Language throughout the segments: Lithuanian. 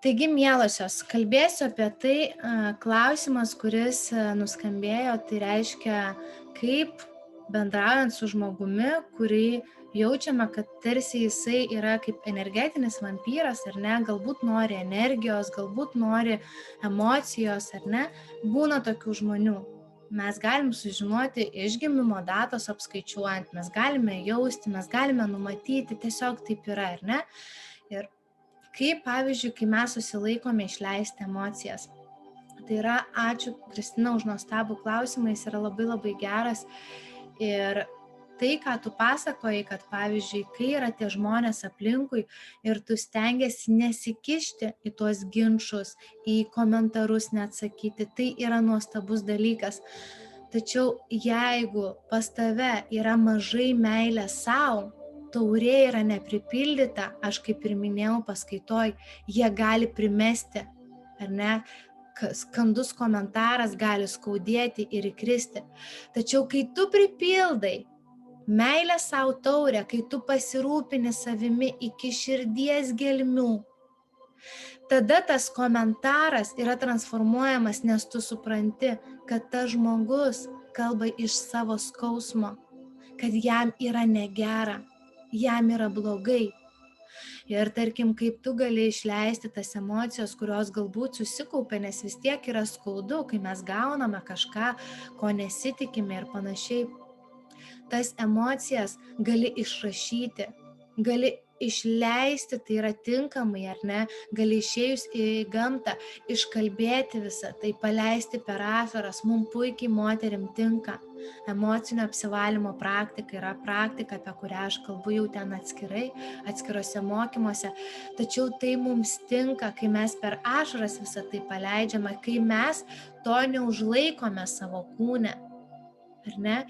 Taigi, mielosios, kalbėsiu apie tai, klausimas, kuris nuskambėjo, tai reiškia, kaip bendraujant su žmogumi, kurį jaučiame, kad tarsi jisai yra kaip energetinis vampyras, ar ne, galbūt nori energijos, galbūt nori emocijos, ar ne, būna tokių žmonių. Mes galim sužinoti iš gimimo datos apskaičiuojant, mes galime jausti, mes galime numatyti, tiesiog taip yra, ar ne? Ir kaip, pavyzdžiui, kai mes susilaikome išleisti emocijas. Tai yra, ačiū Kristina už nuostabų klausimą, jis yra labai labai geras. Ir tai, ką tu pasakoji, kad pavyzdžiui, kai yra tie žmonės aplinkui ir tu stengiasi nesikišti į tuos ginčus, į komentarus neatsakyti, tai yra nuostabus dalykas. Tačiau jeigu pas tave yra mažai meilės savo, taurė yra nepripildyta, aš kaip ir minėjau paskaitoj, jie gali primesti, ar ne, skandus komentaras gali skaudėti ir įkristi. Tačiau kai tu pripildai meilę savo taurę, kai tu pasirūpini savimi iki širdies gelmių, tada tas komentaras yra transformuojamas, nes tu supranti, kad tas žmogus kalba iš savo skausmo, kad jam yra negera, jam yra blogai. Ir tarkim, kaip tu gali išleisti tas emocijas, kurios galbūt susikaupia, nes vis tiek yra skaudu, kai mes gauname kažką, ko nesitikime ir panašiai. Tas emocijas gali išrašyti, gali išleisti, tai yra tinkamai, ar ne, gali išėjus į gamtą, iškalbėti visą, tai paleisti per ašaras, mums puikiai moterim tinka. Emocinio apsivalymo praktika yra praktika, apie kurią aš kalbu jau ten atskirai, atskirose mokymuose, tačiau tai mums tinka, kai mes per ašaras visą tai paleidžiame, kai mes to neužlaikome savo kūne, ar ne?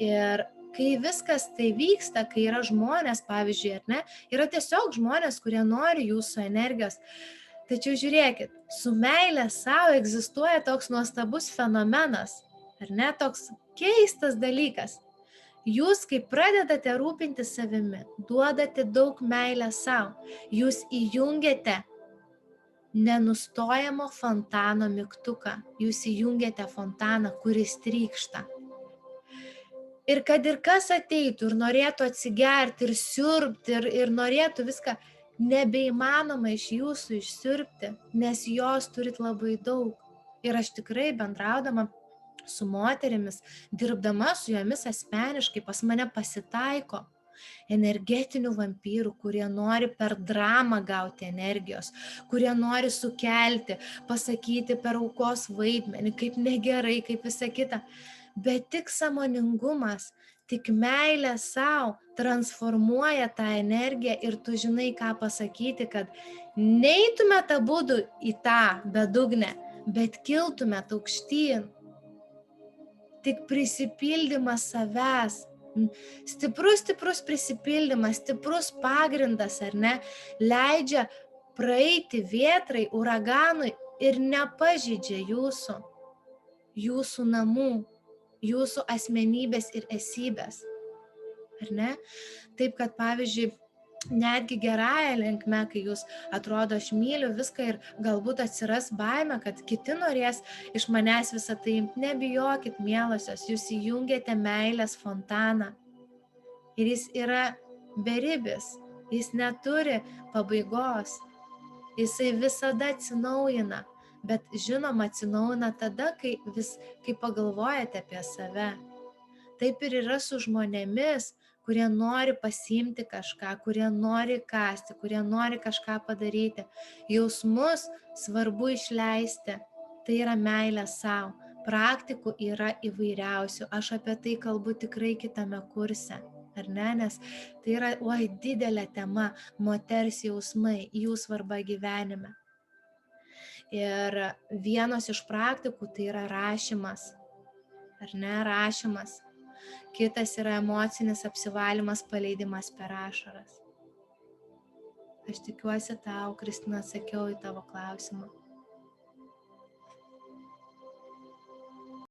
Ir kai viskas tai vyksta, kai yra žmonės, pavyzdžiui, ar ne, yra tiesiog žmonės, kurie nori jūsų energijos. Tačiau žiūrėkit, su meilė savo egzistuoja toks nuostabus fenomenas, ar ne, toks keistas dalykas. Jūs, kai pradedate rūpinti savimi, duodate daug meilės savo, jūs įjungiate nenustojamo fontano mygtuką, jūs įjungiate fontaną, kuris trykšta. Ir kad ir kas ateitų ir norėtų atsigerti ir siurbti ir norėtų viską, nebeįmanoma iš jūsų išsiurbti, nes jos turit labai daug. Ir aš tikrai bendraudama su moterimis, dirbdama su jomis asmeniškai, pas mane pasitaiko energetinių vampyrų, kurie nori per dramą gauti energijos, kurie nori sukelti, pasakyti per aukos vaidmenį, kaip negerai, kaip visa kita. Bet tik sąmoningumas, tik meilė savo transformuoja tą energiją ir tu žinai, ką pasakyti, kad neitumėt abudu į tą bedugnę, bet kiltumėt aukštyn. Tik prisipildymas savęs, stiprus prisipildymas, stiprus pagrindas, ar ne, leidžia praeiti vėtrai, uraganui ir nepažeidžia jūsų namų, jūsų asmenybės ir esybės, ar ne? Taip, kad pavyzdžiui, netgi gerąją linkme, kai jūs atrodo, aš myliu viską ir galbūt atsiras baimė, kad kiti norės iš manęs visą tai, nebijokit, mielosios, jūs įjungiate meilės fontaną ir jis yra beribis, jis neturi pabaigos, jisai visada atsinaujina. Bet žinoma, atsinaujina tada, kai pagalvojate apie save. Taip ir yra su žmonėmis, kurie nori pasiimti kažką, kurie nori kasti, kurie nori kažką padaryti. Jausmus svarbu išleisti, tai yra meilė savo. Praktikų yra įvairiausių, aš apie tai kalbu tikrai kitame kurse, ar ne, nes tai yra didelė tema, moters jausmai, jų svarba gyvenime. Ir vienos iš praktikų tai yra rašymas, ar ne, rašymas. Kitas yra emocinis apsivalymas, paleidimas per ašaras. Aš tikiuosi tau, Kristina, atsakiau į tavo klausimą.